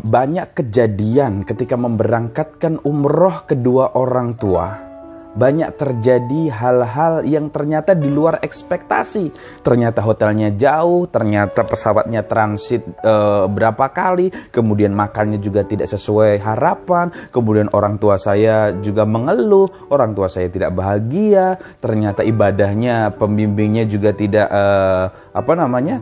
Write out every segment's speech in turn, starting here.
banyak kejadian ketika memberangkatkan umroh kedua orang tua. Banyak terjadi hal-hal yang ternyata di luar ekspektasi. Ternyata hotelnya jauh, ternyata pesawatnya transit berapa kali, kemudian makannya juga tidak sesuai harapan, kemudian orang tua saya juga mengeluh, orang tua saya tidak bahagia, ternyata ibadahnya, pembimbingnya juga tidak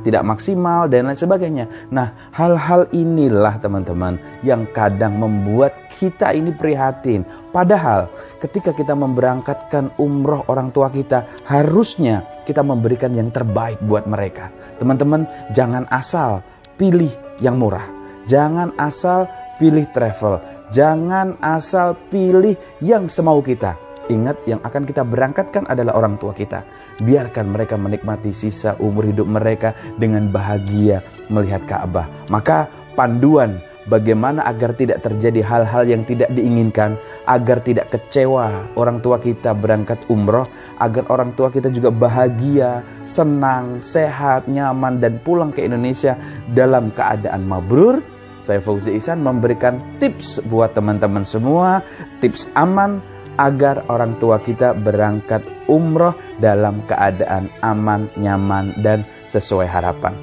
tidak maksimal dan lain sebagainya. Nah, hal-hal inilah teman-teman yang kadang membuat kita ini prihatin. Padahal ketika kita memberangkatkan umroh orang tua kita, harusnya kita memberikan yang terbaik buat mereka. Teman-teman, jangan asal pilih yang murah. Jangan asal pilih travel. Jangan asal pilih yang semau kita. Ingat, yang akan kita berangkatkan adalah orang tua kita. Biarkan mereka menikmati sisa umur hidup mereka dengan bahagia melihat Ka'bah. Maka panduan bagaimana agar tidak terjadi hal-hal yang tidak diinginkan, agar tidak kecewa orang tua kita berangkat umroh, agar orang tua kita juga bahagia, senang, sehat, nyaman, dan pulang ke Indonesia dalam keadaan mabrur. Saya Fauzi Ihsan memberikan tips buat teman-teman semua, tips aman agar orang tua kita berangkat umroh dalam keadaan aman, nyaman, dan sesuai harapan.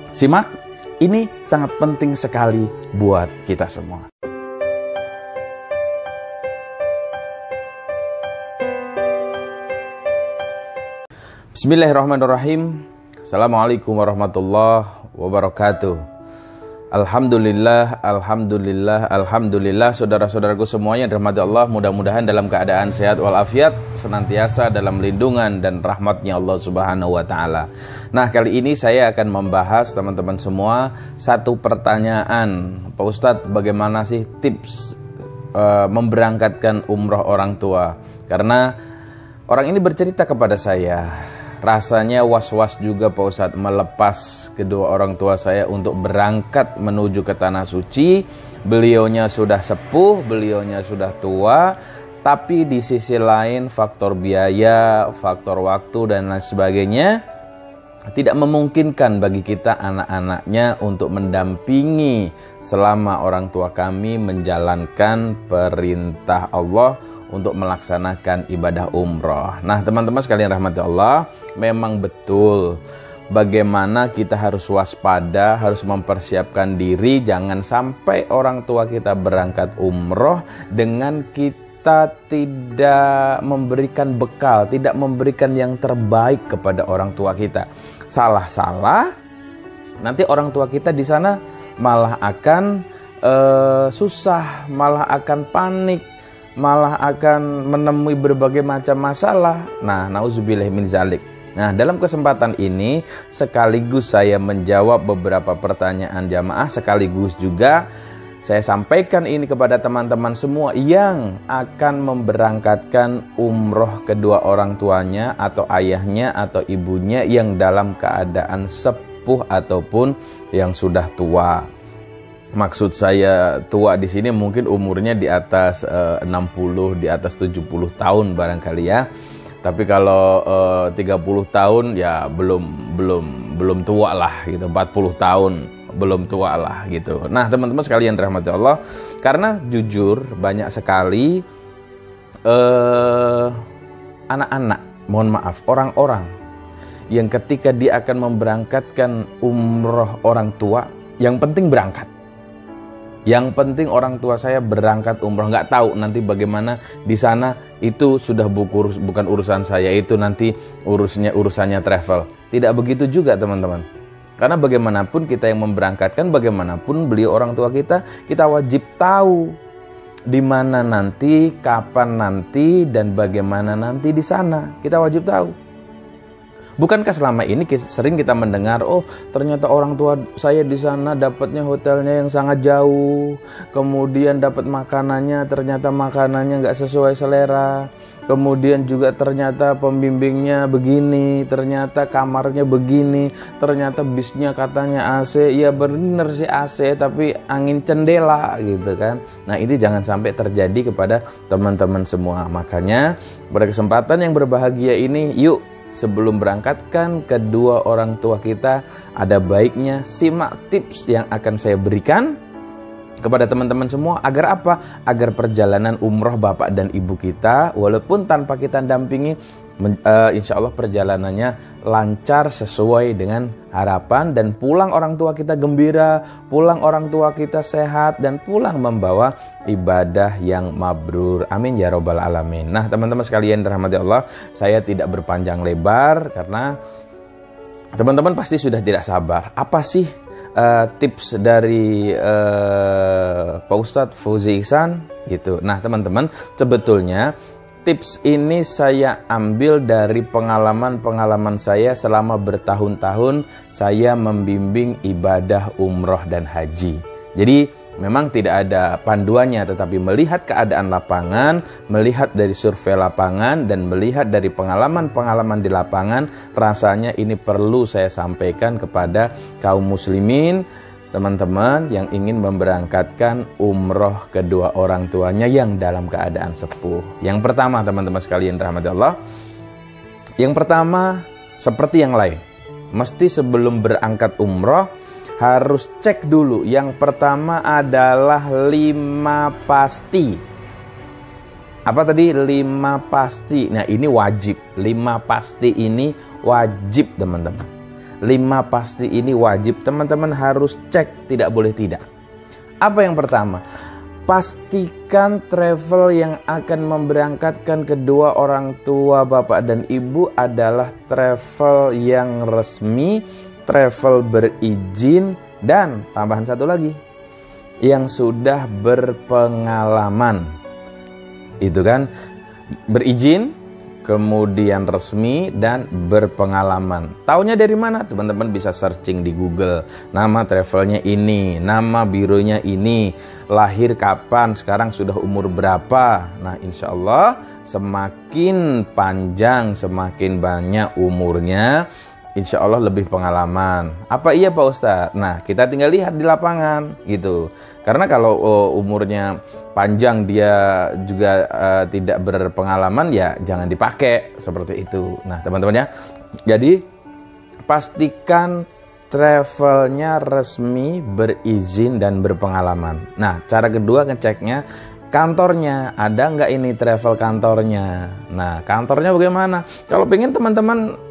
Simak, ini sangat penting sekali buat kita semua. Bismillahirrahmanirrahim. Assalamualaikum warahmatullahi wabarakatuh. Alhamdulillah, alhamdulillah, alhamdulillah. Saudara-saudaraku semuanya dirahmati Allah, mudah-mudahan dalam keadaan sehat walafiat, senantiasa dalam lindungan dan rahmatnya Allah Subhanahu wa Ta'ala. Nah, kali ini saya akan membahas teman-teman semua satu pertanyaan. Pak Ustadz, bagaimana sih tips memberangkatkan umroh orang tua? Karena orang ini bercerita kepada saya, rasanya was-was juga Pak Ustadz melepas kedua orang tua saya untuk berangkat menuju ke Tanah Suci. Beliaunya sudah sepuh, beliaunya sudah tua, tapi di sisi lain faktor biaya, faktor waktu dan lain sebagainya tidak memungkinkan bagi kita anak-anaknya untuk mendampingi selama orang tua kami menjalankan perintah Allah untuk melaksanakan ibadah umroh. Nah, teman-teman sekalian rahmati Allah, memang betul bagaimana kita harus waspada, harus mempersiapkan diri. Jangan sampai orang tua kita berangkat umroh dengan kita tidak memberikan bekal, tidak memberikan yang terbaik kepada orang tua kita. Salah-salah, nanti orang tua kita di sana malah akan susah, malah akan panik, malah akan menemui berbagai macam masalah. Nah, nauzubillah min zalik. Nah, dalam kesempatan ini sekaligus saya menjawab beberapa pertanyaan jamaah, sekaligus juga saya sampaikan ini kepada teman-teman semua yang akan memberangkatkan umroh kedua orang tuanya atau ayahnya atau ibunya yang dalam keadaan sepuh ataupun yang sudah tua. Maksud saya tua di sini mungkin umurnya di atas 60, di atas 70 tahun barangkali ya. Tapi kalau 30 tahun ya belum tua lah gitu. 40 tahun belum tua lah gitu. Nah, teman-teman sekalian dirahmati Allah, karena jujur banyak sekali anak-anak, mohon maaf, orang-orang yang ketika dia akan memberangkatkan umroh orang tua, yang penting berangkat. Yang penting orang tua saya berangkat umroh, nggak tahu nanti bagaimana di sana, itu sudah bukan urusan saya, itu nanti urusannya travel. Tidak begitu juga teman-teman. Karena bagaimanapun kita yang memberangkatkan, bagaimanapun beliau orang tua kita wajib tahu di mana nanti, kapan nanti, dan bagaimana nanti di sana. Kita wajib tahu. Bukankah selama ini sering kita mendengar, oh ternyata orang tua saya di sana dapatnya hotelnya yang sangat jauh, kemudian dapat makanannya, ternyata makanannya nggak sesuai selera, kemudian juga ternyata pembimbingnya begini, ternyata kamarnya begini, ternyata bisnya katanya AC, ya benar sih AC tapi angin cendela gitu kan. Nah, ini jangan sampai terjadi kepada teman-teman semua. Makanya pada kesempatan yang berbahagia ini, yuk sebelum berangkatkan kedua orang tua kita, ada baiknya simak tips yang akan saya berikan kepada teman-teman semua, agar apa? Agar perjalanan umroh bapak dan ibu kita, walaupun tanpa kita dampingi, insya Allah perjalanannya lancar sesuai dengan harapan, dan pulang orang tua kita gembira, pulang orang tua kita sehat, dan pulang membawa ibadah yang mabrur. Amin ya robbal alamin. Nah teman-teman sekalian dirahmati Allah, saya tidak berpanjang lebar karena teman-teman pasti sudah tidak sabar. Apa sih tips dari Pak Ustadz Fauzi Ihsan gitu. Nah teman-teman, sebetulnya tips ini saya ambil dari pengalaman-pengalaman saya selama bertahun-tahun saya membimbing ibadah umroh dan haji. Jadi memang tidak ada panduannya, tetapi melihat keadaan lapangan, melihat dari survei lapangan, dan melihat dari pengalaman-pengalaman di lapangan, rasanya ini perlu saya sampaikan kepada kaum muslimin, teman-teman yang ingin memberangkatkan umroh kedua orang tuanya yang dalam keadaan sepuh. Yang pertama teman-teman sekalian rahmati Allah, yang pertama seperti yang lain, mesti sebelum berangkat umroh harus cek dulu. Yang pertama adalah 5 pasti. Apa tadi? 5 pasti. Nah ini wajib. 5 pasti ini wajib teman-teman. 5 pasti ini wajib. Teman-teman harus cek, tidak boleh tidak. Apa yang pertama? Pastikan travel yang akan memberangkatkan kedua orang tua bapak dan ibu adalah travel yang resmi, travel berizin, dan tambahan satu lagi, yang sudah berpengalaman. Itu kan, berizin, kemudian resmi, dan berpengalaman. Taunya dari mana? Teman-teman bisa searching di Google. Nama travelnya ini, nama bironya ini, lahir kapan, sekarang sudah umur berapa. Nah insya Allah semakin panjang, semakin banyak umurnya, insya Allah lebih pengalaman. Apa iya Pak Ustadz? Nah kita tinggal lihat di lapangan gitu. Karena kalau umurnya panjang dia juga tidak berpengalaman, ya jangan dipakai seperti itu. Nah teman-teman ya, jadi pastikan travelnya resmi, berizin, dan berpengalaman. Nah cara kedua ngeceknya kantornya, ada nggak ini travel kantornya. Nah kantornya bagaimana? Kalau pengen teman-teman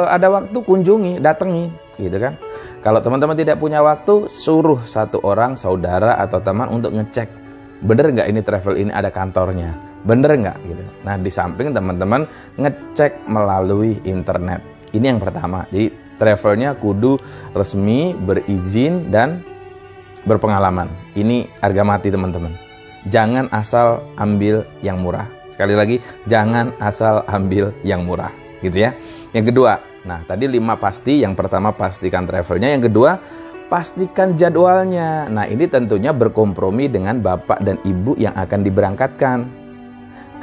ada waktu, kunjungi, datangi gitu kan. Kalau teman-teman tidak punya waktu, suruh satu orang saudara atau teman untuk ngecek bener nggak ini travel ini ada kantornya, bener nggak gitu. Nah di samping teman-teman ngecek melalui internet. Ini yang pertama. Jadi travelnya kudu resmi, berizin, dan berpengalaman. Ini harga mati teman-teman. Jangan asal ambil yang murah. Sekali lagi, jangan asal ambil yang murah gitu ya. Yang kedua, nah tadi 5 pasti. Yang pertama pastikan travelnya, yang kedua pastikan jadwalnya. Nah ini tentunya berkompromi dengan bapak dan ibu yang akan diberangkatkan.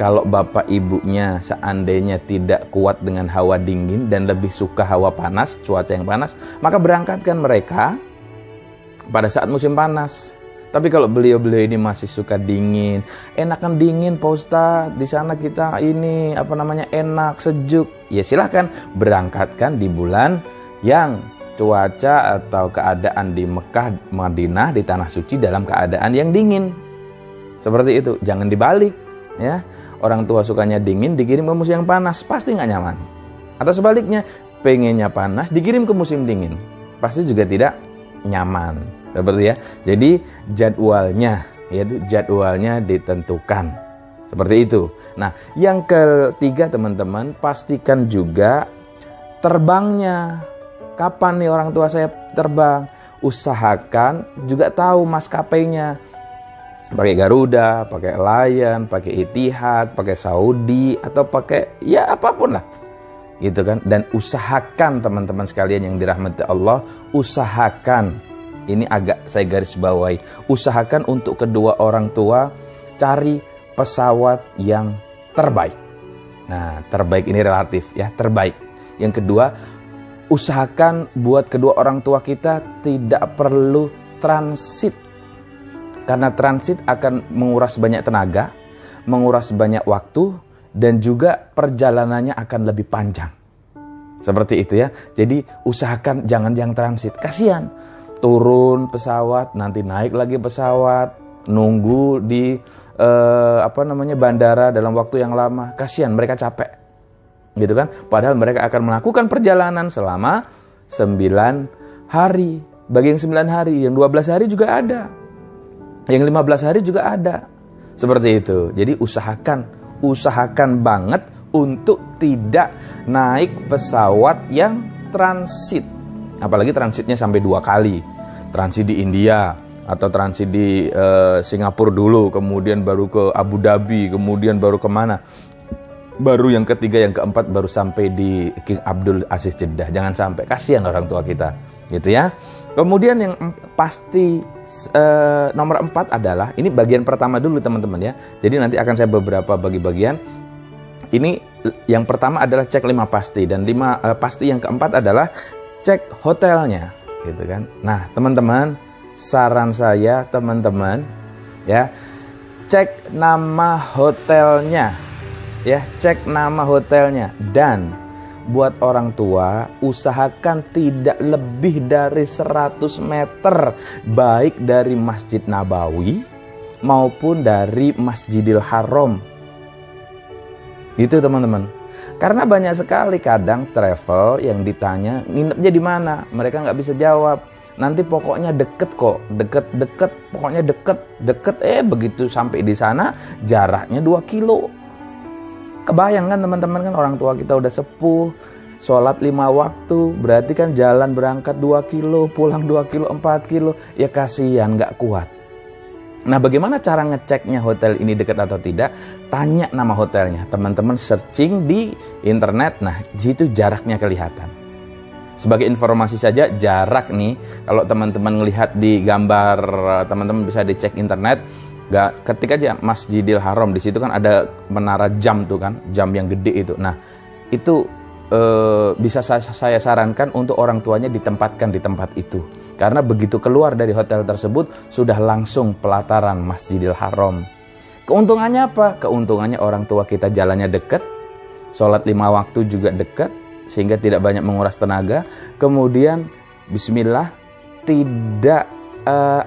Kalau bapak ibunya seandainya tidak kuat dengan hawa dingin dan lebih suka hawa panas, cuaca yang panas, maka berangkatkan mereka pada saat musim panas. Tapi kalau beliau-beliau ini masih suka dingin, enakan dingin Pak Ustadz, di sana kita ini enak, sejuk, ya silahkan berangkatkan di bulan yang cuaca atau keadaan di Mekah, Madinah, di Tanah Suci dalam keadaan yang dingin. Seperti itu, jangan dibalik ya. Orang tua sukanya dingin, dikirim ke musim yang panas, pasti nggak nyaman. Atau sebaliknya, pengennya panas, dikirim ke musim dingin, pasti juga tidak nyaman. Seperti ya. Jadi jadwalnya ditentukan. Seperti itu. Nah, yang ketiga teman-teman, pastikan juga terbangnya. Kapan nih orang tua saya terbang? Usahakan juga tahu maskapainya. Pakai Garuda, pakai Lion, pakai Etihad, pakai Saudi, atau pakai ya apapun lah. Gitu kan. Dan usahakan teman-teman sekalian yang dirahmati Allah, usahakan, ini agak saya garis bawahi, usahakan untuk kedua orang tua cari pesawat yang terbaik. Nah, terbaik ini relatif ya, terbaik. Yang kedua, usahakan buat kedua orang tua kita tidak perlu transit. Karena transit akan menguras banyak tenaga, menguras banyak waktu, dan juga perjalanannya akan lebih panjang. Seperti itu ya. Jadi usahakan jangan yang transit, kasihan. turun pesawat, nanti naik lagi pesawat, nunggu di bandara dalam waktu yang lama. Kasihan, mereka capek, gitu kan? Padahal mereka akan melakukan perjalanan selama 9 hari. Bagi yang 9 hari, yang 12 hari juga ada, yang 15 hari juga ada. Seperti itu. Jadi usahakan banget untuk tidak naik pesawat yang transit. Apalagi transitnya sampai 2 kali. Transit di India, atau transit di Singapura dulu, kemudian baru ke Abu Dhabi, kemudian baru kemana? Baru yang ketiga, yang keempat baru sampai di King Abdul Aziz Jeddah. Jangan sampai, kasihan orang tua kita, gitu ya. Kemudian yang pasti nomor 4 adalah, ini bagian pertama dulu teman-teman ya. Jadi nanti akan saya beberapa bagi bagian. Ini yang pertama adalah cek 5 pasti, dan 5 pasti yang keempat adalah cek hotelnya, gitu kan. Nah, teman-teman, saran saya teman-teman ya, cek nama hotelnya ya, cek nama hotelnya. Dan buat orang tua, usahakan tidak lebih dari 100 meter baik dari Masjid Nabawi maupun dari Masjidil Haram. Gitu teman-teman. Karena banyak sekali kadang travel yang ditanya nginepnya di mana, mereka nggak bisa jawab. Nanti pokoknya deket kok, deket, pokoknya deket. Begitu sampai di sana jaraknya 2 kilo. Kebayang kan teman-teman, kan orang tua kita udah sepuh, sholat 5 waktu, berarti kan jalan berangkat 2 kilo, pulang 2 kilo, 4 kilo, ya kasihan, nggak kuat. Nah, bagaimana cara ngeceknya hotel ini dekat atau tidak? Tanya nama hotelnya, teman-teman searching di internet, nah di situ jaraknya kelihatan. Sebagai informasi saja, jarak nih, kalau teman-teman melihat di gambar, teman-teman bisa dicek internet, ketik aja Masjidil Haram, di situ kan ada menara jam tuh kan, jam yang gede itu. Nah, itu bisa saya sarankan untuk orang tuanya ditempatkan di tempat itu. Karena begitu keluar dari hotel tersebut, sudah langsung pelataran Masjidil Haram. Keuntungannya apa? Keuntungannya orang tua kita jalannya dekat, sholat 5 waktu juga dekat, sehingga tidak banyak menguras tenaga. Kemudian, bismillah, tidak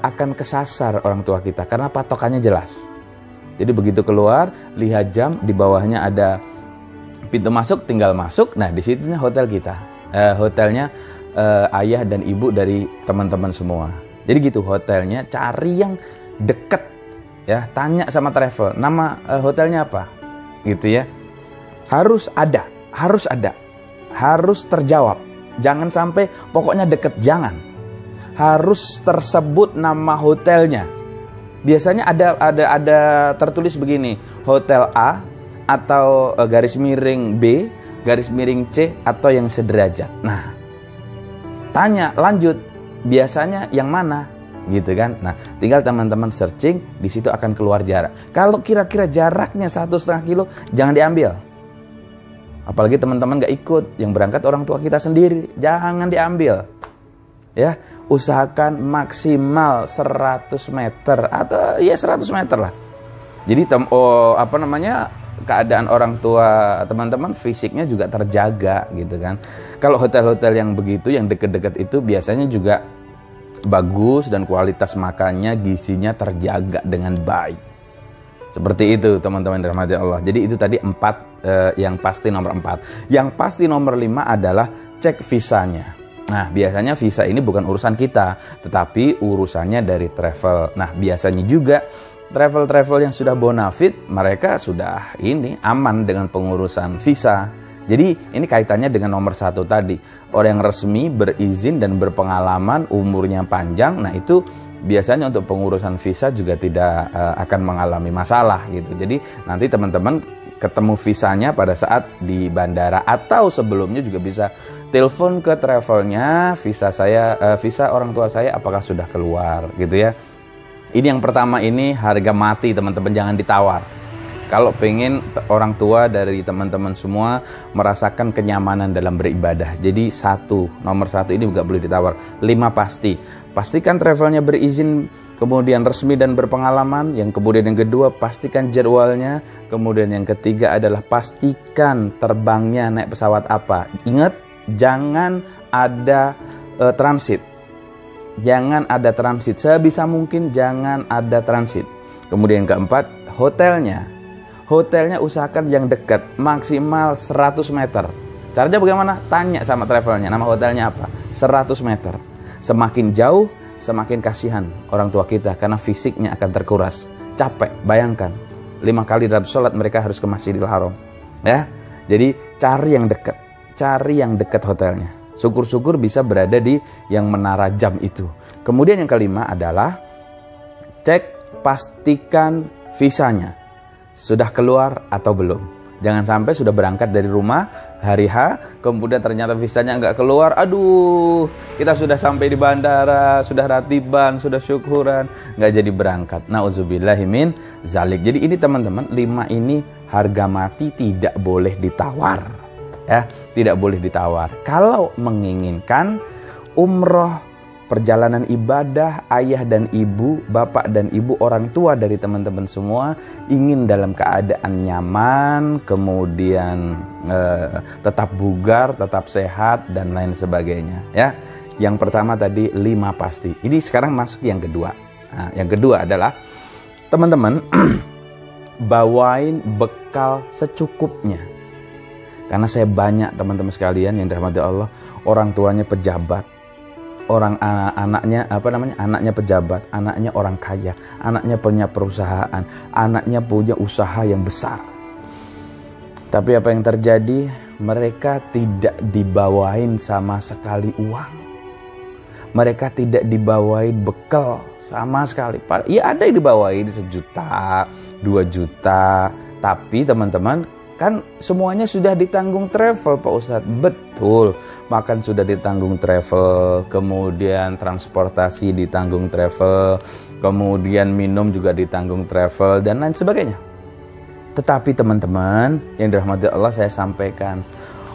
akan kesasar orang tua kita, karena patokannya jelas. Jadi begitu keluar, lihat jam, di bawahnya ada pintu masuk, tinggal masuk. Nah, di situnya hotel kita, hotelnya ayah dan ibu dari teman-teman semua. Jadi gitu hotelnya, cari yang deket ya, tanya sama travel, nama hotelnya apa, gitu ya. Harus ada, harus terjawab. Jangan sampai pokoknya deket, jangan. Harus tersebut nama hotelnya. Biasanya ada tertulis begini, hotel A, atau garis miring B, garis miring C, atau yang sederajat. Nah, tanya lanjut, biasanya yang mana, gitu kan? Nah, tinggal teman-teman searching, di situ akan keluar jarak. Kalau kira-kira jaraknya 1,5 kilo, jangan diambil. Apalagi teman-teman gak ikut, yang berangkat orang tua kita sendiri, jangan diambil. Ya, usahakan maksimal 100 meter atau ya 100 meter lah. Jadi keadaan orang tua teman-teman fisiknya juga terjaga, gitu kan. Kalau hotel-hotel yang begitu, yang deket-deket itu biasanya juga bagus dan kualitas makannya, gizinya terjaga dengan baik. Seperti itu teman-teman dirahmati Allah. Jadi itu tadi 4 yang pasti nomor 4. Yang pasti nomor 5 adalah cek visanya. Nah, biasanya visa ini bukan urusan kita, tetapi urusannya dari travel. Nah, biasanya juga travel-travel yang sudah bonafit, mereka sudah aman dengan pengurusan visa. Jadi ini kaitannya dengan nomor 1 tadi. Orang yang resmi, berizin dan berpengalaman, umurnya panjang, nah itu biasanya untuk pengurusan visa juga tidak akan mengalami masalah gitu. Jadi nanti teman-teman ketemu visanya pada saat di bandara, atau sebelumnya juga bisa telepon ke travelnya, visa orang tua saya apakah sudah keluar, gitu ya. Ini yang pertama, ini harga mati teman-teman, jangan ditawar. Kalau pengen orang tua dari teman-teman semua merasakan kenyamanan dalam beribadah, jadi nomor 1 ini juga boleh ditawar. 5 pasti. Pastikan travelnya berizin, kemudian resmi dan berpengalaman. Kemudian yang kedua, pastikan jadwalnya. Kemudian yang ketiga adalah pastikan terbangnya naik pesawat apa. Ingat, jangan ada transit. jangan ada transit. Sebisa mungkin jangan ada transit. Kemudian keempat, hotelnya. Hotelnya usahakan yang dekat, maksimal 100 meter. Caranya bagaimana? Tanya sama travelnya, nama hotelnya apa? 100 meter. Semakin jauh, semakin kasihan orang tua kita, karena fisiknya akan terkuras. Capek, bayangkan. 5 kali dalam sholat mereka harus ke Masjidil Haram. Ya, jadi cari yang dekat. Cari yang dekat hotelnya. Syukur-syukur bisa berada di yang menara jam itu. Kemudian yang kelima adalah cek, pastikan visanya sudah keluar atau belum. Jangan sampai sudah berangkat dari rumah hari H, kemudian ternyata visanya nggak keluar. Aduh, kita sudah sampai di bandara, sudah ratiban, sudah syukuran, nggak jadi berangkat. Nauzubillahi min zalik. Jadi ini teman-teman, 5 ini harga mati, tidak boleh ditawar. Ya, tidak boleh ditawar. Kalau menginginkan umroh, perjalanan ibadah, ayah dan ibu, bapak dan ibu, orang tua dari teman-teman semua ingin dalam keadaan nyaman, kemudian tetap bugar, tetap sehat, dan lain sebagainya. Ya, yang pertama tadi 5 pasti. Ini sekarang masuk yang kedua. Nah, yang kedua adalah teman-teman bawain bekal secukupnya. Karena saya banyak teman-teman sekalian yang dirahmati Allah, orang tuanya pejabat, anaknya pejabat, anaknya orang kaya, anaknya punya perusahaan, anaknya punya usaha yang besar. Tapi apa yang terjadi? Mereka tidak dibawain sama sekali uang. Mereka tidak dibawain bekal sama sekali. Ya ada yang dibawain 1 juta, 2 juta. Tapi teman-teman, kan semuanya sudah ditanggung travel Pak Ustadz. Betul, makan sudah ditanggung travel, kemudian transportasi ditanggung travel, kemudian minum juga ditanggung travel, dan lain sebagainya. Tetapi teman-teman yang dirahmati Allah, saya sampaikan,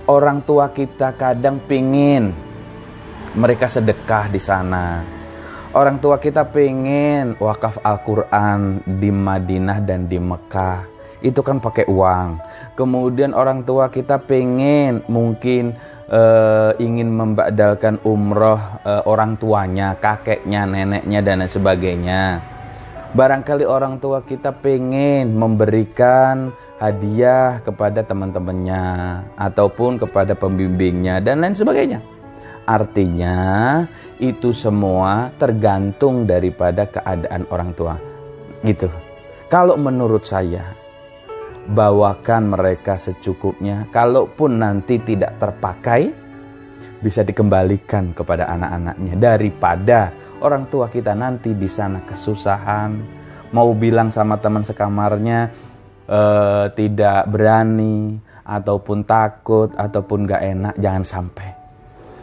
orang tua kita kadang pingin mereka sedekah di sana. Orang tua kita pingin wakaf Al-Quran di Madinah dan di Mekah. Itu kan pakai uang. Kemudian orang tua kita pengen mungkin ingin membadalkan umroh orang tuanya, kakeknya, neneknya, dan lain sebagainya. Barangkali orang tua kita pengen memberikan hadiah kepada teman-temannya ataupun kepada pembimbingnya dan lain sebagainya. Artinya itu semua tergantung daripada keadaan orang tua. Gitu. Kalau menurut saya, bawakan mereka secukupnya. Kalaupun nanti tidak terpakai, bisa dikembalikan kepada anak-anaknya, daripada orang tua kita nanti di sana kesusahan, mau bilang sama teman sekamarnya tidak berani, ataupun takut, ataupun gak enak. Jangan sampai.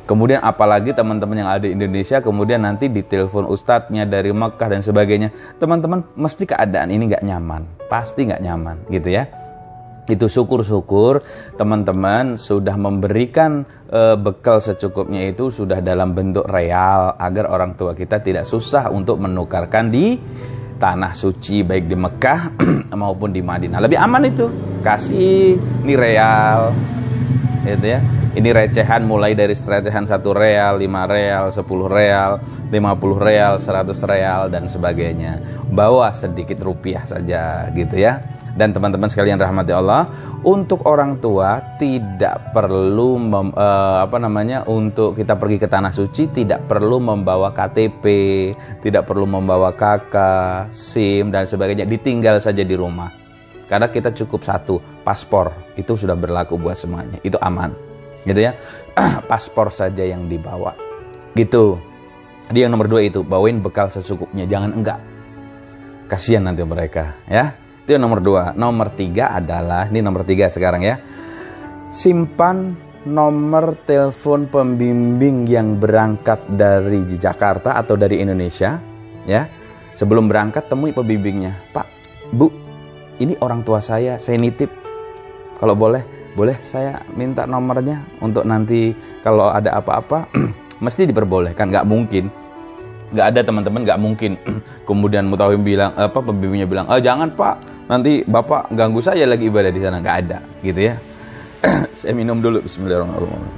Kemudian apalagi teman-teman yang ada di Indonesia, kemudian nanti ditelepon ustadznya dari Mekah dan sebagainya. Teman-teman, mesti keadaan ini gak nyaman. Pasti gak nyaman gitu ya. Itu syukur-syukur teman-teman sudah memberikan bekal secukupnya, itu sudah dalam bentuk real, agar orang tua kita tidak susah untuk menukarkan di tanah suci, baik di Mekah maupun di Madinah. Lebih aman itu. Kasih ini real gitu ya. Ini recehan, mulai dari recehan 1 real, 5 real, 10 real, 50 real, 100 real, dan sebagainya. Bawa sedikit rupiah saja gitu ya. Dan teman-teman sekalian rahmati Allah, untuk orang tua tidak perlu untuk kita pergi ke tanah suci tidak perlu membawa KTP, tidak perlu membawa KK, SIM dan sebagainya, ditinggal saja di rumah. Karena kita cukup 1 paspor, itu sudah berlaku buat semuanya. Itu aman. Gitu ya. Paspor saja yang dibawa. Gitu. Jadi yang nomor 2 itu, bawain bekal secukupnya, jangan enggak. Kasihan nanti mereka, ya. Itu yang nomor 2. Nomor 3 adalah, ini nomor 3 sekarang ya. Simpan nomor telepon pembimbing yang berangkat dari Jakarta atau dari Indonesia, ya. Sebelum berangkat temui pembimbingnya. Pak, Bu, ini orang tua saya nitip. Kalau boleh saya minta nomornya untuk nanti kalau ada apa-apa. Mesti diperbolehkan, nggak mungkin. Nggak ada teman-teman, nggak mungkin. Kemudian mutawim bilang, pembimbingnya bilang, jangan Pak, nanti Bapak ganggu saya lagi ibadah di sana. Nggak ada, gitu ya. Saya minum dulu, bismillahirrahmanirrahim.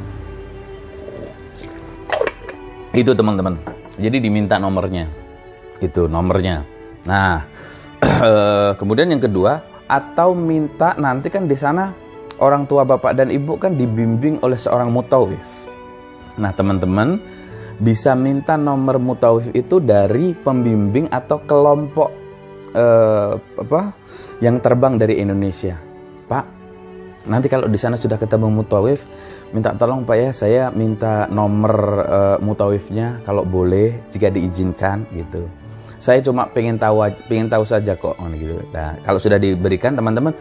Itu teman-teman. Jadi diminta nomornya. Itu nomornya. Nah, kemudian yang kedua, atau minta nanti kan di sana orang tua bapak dan ibu kan dibimbing oleh seorang mutawif. Nah, teman-teman bisa minta nomor mutawif itu dari pembimbing atau kelompok yang terbang dari Indonesia. Pak, nanti kalau di sana sudah ketemu mutawif, minta tolong Pak ya, saya minta nomor mutawifnya kalau boleh, jika diizinkan gitu. Saya cuma pengen tahu saja kok gitu. Nah, kalau sudah diberikan teman-teman,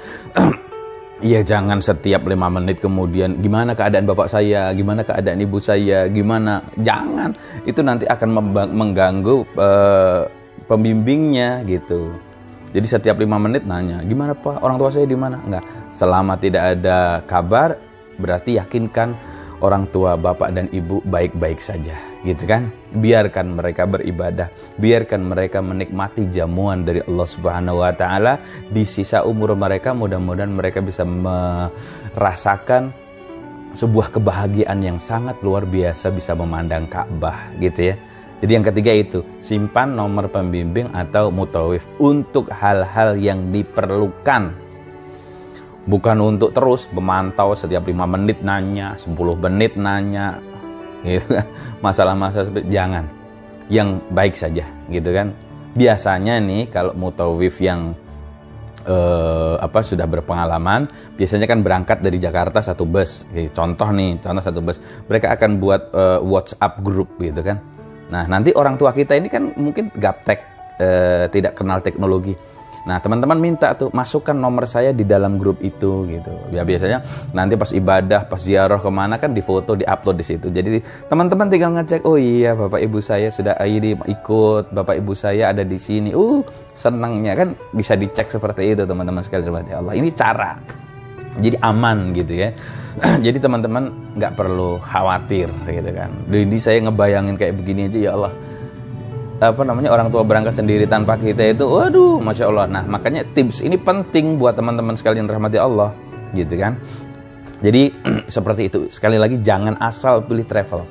ya jangan setiap 5 menit kemudian gimana keadaan bapak saya, gimana keadaan ibu saya, gimana. Jangan. Itu nanti akan mengganggu pembimbingnya gitu. Jadi setiap 5 menit nanya, gimana Pak, orang tua saya di mana? Enggak. Selama tidak ada kabar, berarti yakinkan orang tua bapak dan ibu baik-baik saja, gitu kan? Biarkan mereka beribadah, biarkan mereka menikmati jamuan dari Allah Subhanahu wa taala di sisa umur mereka. Mudah-mudahan mereka bisa merasakan sebuah kebahagiaan yang sangat luar biasa, bisa memandang Ka'bah, gitu ya. Jadi yang ketiga itu, simpan nomor pembimbing atau mutawif untuk hal-hal yang diperlukan. Bukan untuk terus memantau setiap 5 menit nanya, 10 menit nanya, gitu kan. Masalah-masalah seperti jangan. Yang baik saja, gitu kan. Biasanya nih kalau mutawif yang sudah berpengalaman, biasanya kan berangkat dari Jakarta satu bus. Contoh satu bus. Mereka akan buat WhatsApp group gitu kan. Nah, nanti orang tua kita ini kan mungkin gaptek, tidak kenal teknologi. Nah, teman-teman minta tuh masukkan nomor saya di dalam grup itu gitu. Ya biasanya nanti pas ibadah, pas ziarah kemana kan difoto, diupload di situ. Jadi teman-teman tinggal ngecek, oh iya bapak ibu saya sudah ini ikut, bapak ibu saya ada di sini. Senangnya kan bisa dicek seperti itu teman-teman sekalian. Ya Allah, ini cara. Jadi aman gitu ya. Jadi teman-teman nggak perlu khawatir gitu kan. Jadi saya ngebayangin kayak begini aja, ya Allah. Orang tua berangkat sendiri tanpa kita itu, waduh, Masya Allah. Nah, makanya tips ini penting buat teman-teman sekalian rahmati Allah, gitu kan. Jadi, seperti itu. Sekali lagi, jangan asal pilih travel.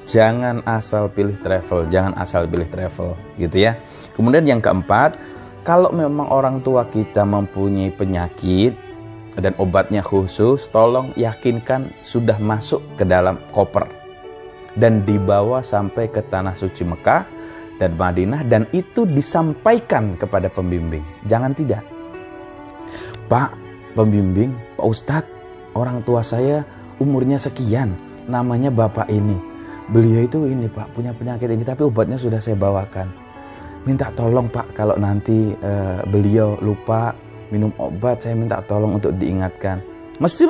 Jangan asal pilih travel, gitu ya. Kemudian yang keempat, kalau memang orang tua kita mempunyai penyakit dan obatnya khusus, tolong yakinkan sudah masuk ke dalam koper dan dibawa sampai ke tanah suci Mekah dan Madinah, dan itu disampaikan kepada pembimbing. Jangan tidak. Pak pembimbing, Pak Ustadz, orang tua saya umurnya sekian, namanya bapak ini. Beliau itu ini Pak, punya penyakit ini, tapi obatnya sudah saya bawakan. Minta tolong Pak, kalau nanti beliau lupa minum obat, saya minta tolong untuk diingatkan. Mesti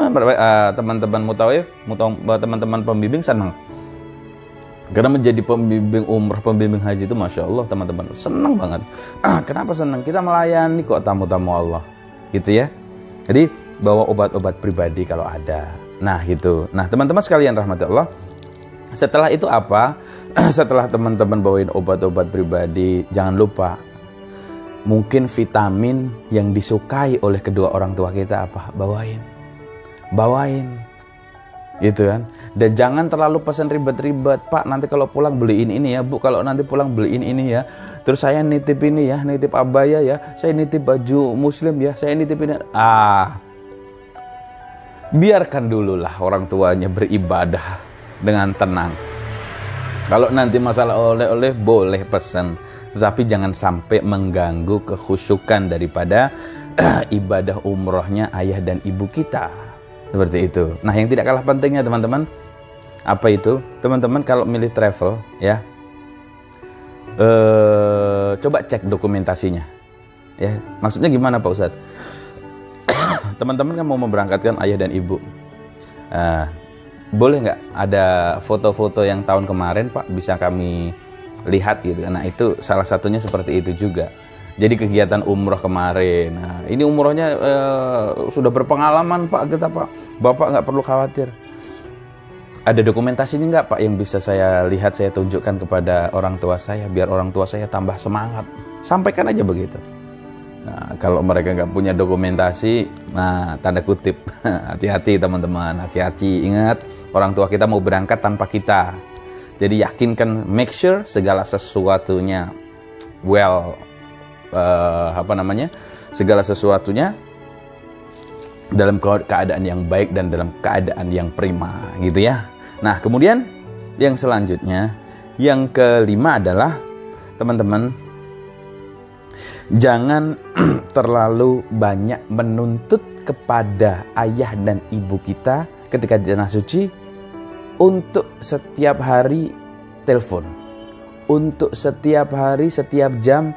teman-teman mutawif, teman-teman pembimbing senang. Karena menjadi pembimbing umrah, pembimbing haji itu Masya Allah teman-teman, senang banget. Kenapa senang? Kita melayani kok tamu-tamu Allah, gitu ya. Jadi bawa obat-obat pribadi kalau ada. Nah gitu. Nah teman-teman sekalian rahmati Allah, setelah itu apa? Setelah teman-teman bawain obat-obat pribadi, jangan lupa, mungkin vitamin yang disukai oleh kedua orang tua kita apa? Bawain. Gitu kan. Dan jangan terlalu pesan ribet-ribet. Pak, nanti kalau pulang beliin ini ya. Bu, kalau nanti pulang beliin ini ya. Terus saya nitip ini ya, nitip abaya ya. Saya nitip baju muslim ya. Saya nitip ini. Biarkan dululah orang tuanya beribadah dengan tenang. Kalau nanti masalah oleh-oleh boleh pesan, tetapi jangan sampai mengganggu kekhusyukan daripada ibadah umrohnya ayah dan ibu kita. Seperti itu. Nah, yang tidak kalah pentingnya teman-teman, apa itu? Teman-teman kalau milih travel ya, coba cek dokumentasinya. Ya, maksudnya gimana Pak Ustadz? Teman-teman kan mau memberangkatkan ayah dan ibu. Boleh nggak ada foto-foto yang tahun kemarin Pak, bisa kami lihat gitu. Nah, itu salah satunya seperti itu juga. Jadi kegiatan umroh kemarin, nah ini umrohnya sudah berpengalaman Pak kita Pak, Bapak nggak perlu khawatir. Ada dokumentasinya nggak Pak yang bisa saya lihat, saya tunjukkan kepada orang tua saya, biar orang tua saya tambah semangat. Sampaikan aja begitu. Nah kalau mereka nggak punya dokumentasi, nah tanda kutip, hati-hati teman-teman, hati-hati. Ingat, orang tua kita mau berangkat tanpa kita. Jadi yakinkan, make sure segala sesuatunya segala sesuatunya dalam keadaan yang baik dan dalam keadaan yang prima, gitu ya. Nah, kemudian yang selanjutnya, yang kelima adalah teman-teman, jangan terlalu banyak menuntut kepada ayah dan ibu kita ketika di tanah suci untuk setiap hari telepon, untuk setiap hari, setiap jam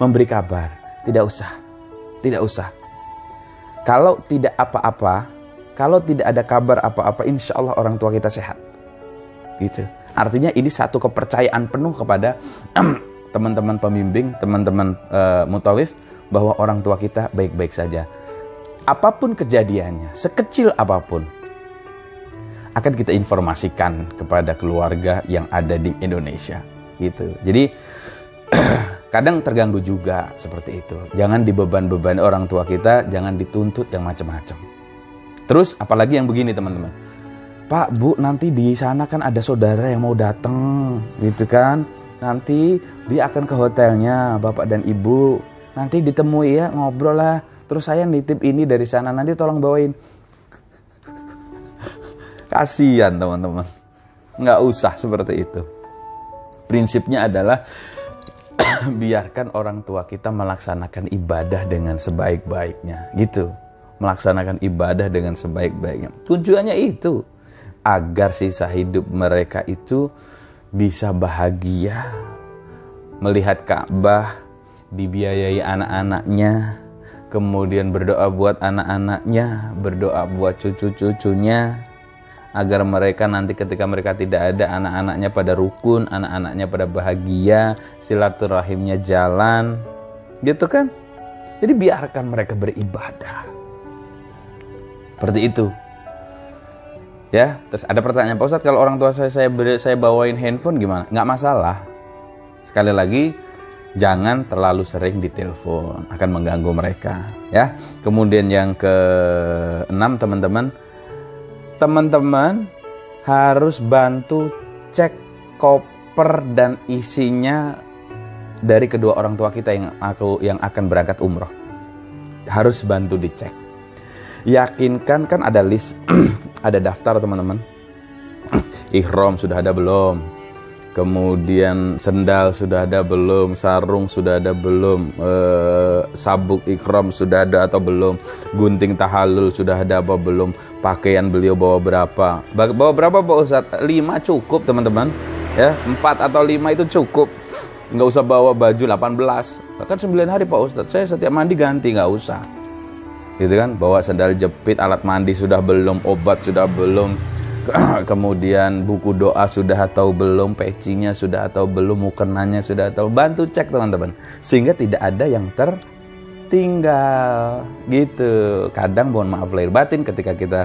memberi kabar. Tidak usah. Kalau tidak apa-apa, kalau tidak ada kabar apa-apa, insya Allah orang tua kita sehat. Gitu. Artinya ini satu kepercayaan penuh kepada teman-teman pembimbing, teman-teman mutawif, bahwa orang tua kita baik-baik saja. Apapun kejadiannya, sekecil apapun, akan kita informasikan kepada keluarga yang ada di Indonesia. Gitu. Jadi kadang terganggu juga seperti itu. Jangan dibeban-bebani orang tua kita, jangan dituntut yang macam-macam. Terus apalagi yang begini teman-teman. Pak, Bu, nanti di sana kan ada saudara yang mau datang, gitu kan. Nanti dia akan ke hotelnya, Bapak dan Ibu. Nanti ditemui ya, ngobrol lah. Terus saya nitip ini dari sana, nanti tolong bawain. Kasihan teman-teman. Nggak usah seperti itu. Prinsipnya adalah biarkan orang tua kita melaksanakan ibadah dengan sebaik-baiknya, gitu. Melaksanakan ibadah dengan sebaik-baiknya. Tujuannya itu agar sisa hidup mereka itu bisa bahagia, melihat Ka'bah, dibiayai anak-anaknya, kemudian berdoa buat anak-anaknya, berdoa buat cucu-cucunya, agar mereka nanti ketika mereka tidak ada, anak-anaknya pada rukun, anak-anaknya pada bahagia, silaturahimnya jalan, gitu kan. Jadi biarkan mereka beribadah seperti itu ya. Terus ada pertanyaan, Pak Ustadz, kalau orang tua saya bawain handphone gimana? Nggak masalah. Sekali lagi, jangan terlalu sering ditelepon, akan mengganggu mereka ya. Kemudian yang keenam teman-teman harus bantu cek koper dan isinya dari kedua orang tua kita yang akan berangkat umroh. Harus bantu dicek. Yakinkan, kan ada list, ada daftar teman-teman. Ihram sudah ada belum? Kemudian sendal sudah ada belum? Sarung sudah ada belum? Sabuk ihram sudah ada atau belum? Gunting tahalul sudah ada apa belum? Pakaian beliau bawa berapa? Bawa berapa Pak Ustadz? 5 cukup teman-teman. Ya, 4 atau 5 itu cukup. Nggak usah bawa baju 18. Bahkan 9 hari Pak Ustadz, saya setiap mandi ganti, nggak usah. Gitu kan? Bawa sandal jepit, alat mandi sudah belum? Obat sudah belum? Kemudian buku doa sudah atau belum, pecinya sudah atau belum, mukenanya sudah atau, bantu cek teman-teman, sehingga tidak ada yang tertinggal gitu. Kadang mohon maaf lahir batin ketika kita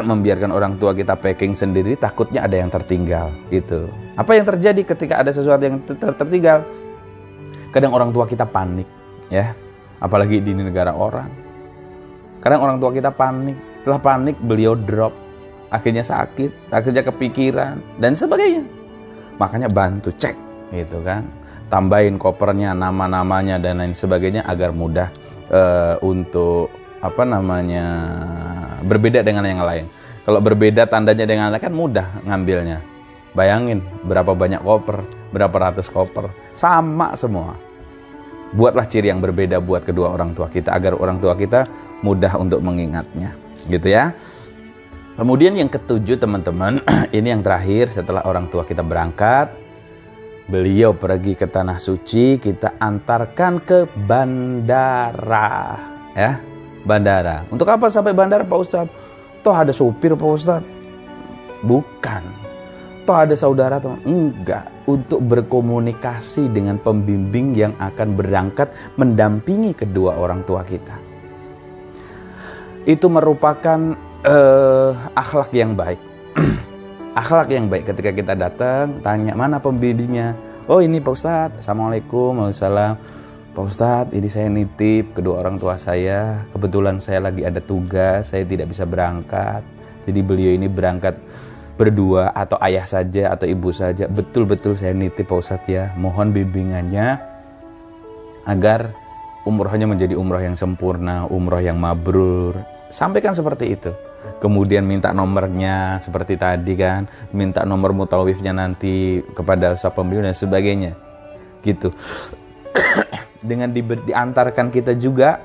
membiarkan orang tua kita packing sendiri, takutnya ada yang tertinggal gitu. Apa yang terjadi ketika ada sesuatu yang tertinggal? Kadang orang tua kita panik ya, apalagi di negara orang. Kadang orang tua kita panik, setelah panik beliau drop, akhirnya sakit, akhirnya kepikiran dan sebagainya. Makanya bantu cek gitu kan, tambahin kopernya, nama-namanya dan lain sebagainya agar mudah untuk berbeda dengan yang lain. Kalau berbeda tandanya dengan yang lain kan mudah ngambilnya. Bayangin berapa banyak koper, berapa ratus koper, sama semua. Buatlah ciri yang berbeda buat kedua orang tua kita agar orang tua kita mudah untuk mengingatnya, gitu ya. Kemudian yang ketujuh teman-teman, ini yang terakhir setelah orang tua kita berangkat, beliau pergi ke tanah suci, kita antarkan ke bandara, ya, bandara. Untuk apa sampai bandara Pak Ustadz? Toh ada supir Pak Ustadz? Bukan. Toh ada saudara teman? Enggak. Untuk berkomunikasi dengan pembimbing yang akan berangkat mendampingi kedua orang tua kita. Itu merupakan akhlak yang baik. Akhlak yang baik ketika kita datang, tanya mana pembimbingnya. Oh ini Pak Ustadz, Assalamualaikum, Waalaikumsalam. Pak Ustadz, ini saya nitip kedua orang tua saya. Kebetulan saya lagi ada tugas, saya tidak bisa berangkat. Jadi beliau ini berangkat berdua atau ayah saja atau ibu saja, betul-betul saya nitip Pak Ustadz ya, mohon bimbingannya agar umrohnya menjadi umroh yang sempurna, umroh yang mabrur. Sampaikan seperti itu. Kemudian minta nomornya seperti tadi kan, minta nomor mutawifnya nanti kepada Ustadz pembimbing dan sebagainya. Gitu. Dengan diantarkan kita juga,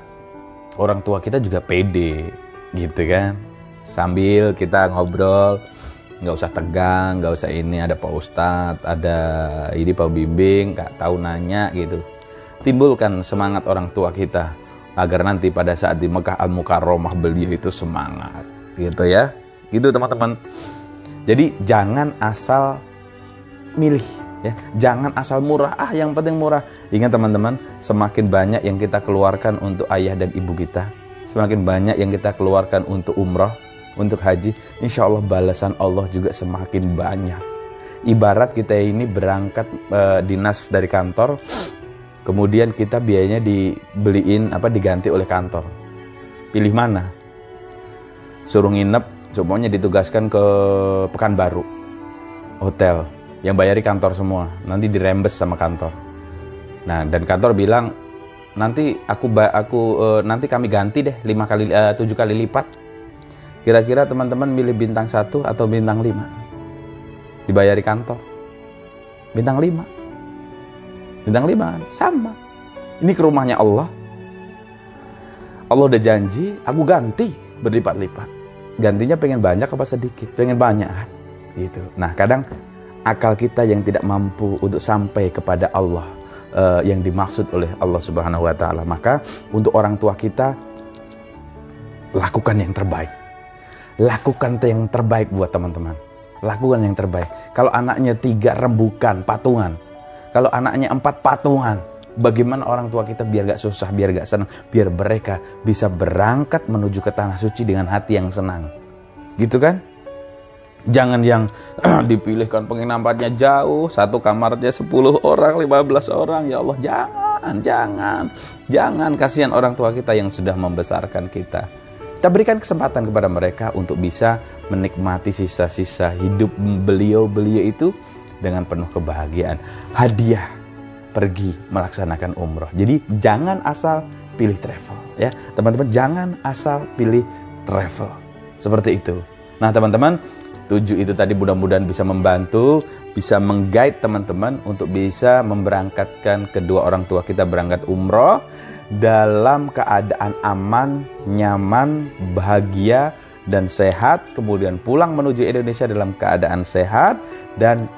orang tua kita juga pede, gitu kan. Sambil kita ngobrol, nggak usah tegang, nggak usah ini, ada Pak Ustadz, ada ini Pak Bimbing, nggak tahu nanya gitu. Timbulkan semangat orang tua kita agar nanti pada saat di Mekah Al-Mukarramah beliau itu semangat, gitu ya. Gitu teman-teman. Jadi jangan asal milih ya, jangan asal murah, yang penting murah. Ingat teman-teman, semakin banyak yang kita keluarkan untuk ayah dan ibu kita, semakin banyak yang kita keluarkan untuk umroh, untuk haji, insya Allah balasan Allah juga semakin banyak. Ibarat kita ini berangkat dinas dari kantor, kemudian kita biayanya diganti oleh kantor. Pilih mana? Suruh nginep, semuanya ditugaskan ke Pekanbaru, hotel, yang bayari kantor semua, nanti dirembes sama kantor. Nah, dan kantor bilang, nanti nanti kami ganti deh 7 kali lipat. Kira-kira teman-teman milih bintang 1 atau bintang 5? Dibayari kantor. Bintang 5. Bintang 5 sama. Ini ke rumahnya Allah. Allah udah janji, aku ganti berlipat-lipat. Gantinya pengen banyak apa sedikit? Pengen banyak kan? Gitu. Nah, kadang akal kita yang tidak mampu untuk sampai kepada Allah yang dimaksud oleh Allah Subhanahu wa taala. Maka untuk orang tua kita, lakukan yang terbaik. Lakukan yang terbaik buat teman-teman. Lakukan yang terbaik. Kalau anaknya 3 rembukan, patungan. Kalau anaknya 4 patungan. Bagaimana orang tua kita biar gak susah, biar gak senang. Biar mereka bisa berangkat menuju ke tanah suci dengan hati yang senang. Gitu kan? Jangan yang dipilihkan penginapannya jauh, satu kamarnya 10 orang, 15 orang. Ya Allah, jangan. Kasihan orang tua kita yang sudah membesarkan kita. Kita berikan kesempatan kepada mereka untuk bisa menikmati sisa-sisa hidup beliau itu dengan penuh kebahagiaan. Hadiah pergi melaksanakan umroh. Jadi jangan asal pilih travel ya. Teman-teman, jangan asal pilih travel. Seperti itu. Nah, teman-teman, 7 itu tadi mudah-mudahan bisa membantu, bisa mengguide teman-teman untuk bisa memberangkatkan kedua orang tua kita berangkat umroh dalam keadaan aman, nyaman, bahagia, dan sehat. Kemudian pulang menuju Indonesia dalam keadaan sehat dan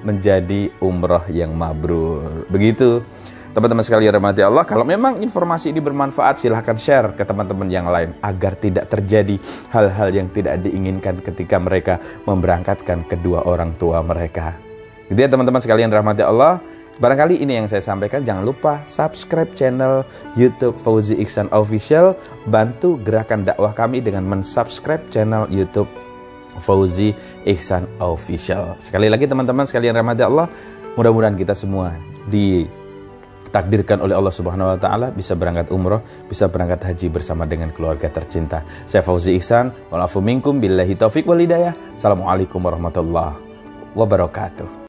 menjadi umroh yang mabrur. Begitu teman-teman sekalian rahmati Allah. Kalau memang informasi ini bermanfaat, silahkan share ke teman-teman yang lain agar tidak terjadi hal-hal yang tidak diinginkan ketika mereka memberangkatkan kedua orang tua mereka. Gitu ya teman-teman sekalian rahmati Allah. Barangkali ini yang saya sampaikan. Jangan lupa subscribe channel YouTube Fauzi Ihsan Official. Bantu gerakan dakwah kami dengan mensubscribe channel YouTube Fauzi Ihsan Official. Sekali lagi teman-teman sekalian rahmati Allah, mudah-mudahan kita semua ditakdirkan oleh Allah Subhanahu wa taala bisa berangkat umroh, bisa berangkat haji bersama dengan keluarga tercinta. Saya Fauzi Ihsan, wal afu minkum billahi taufik wal hidayah. Assalamualaikum warahmatullahi wabarakatuh.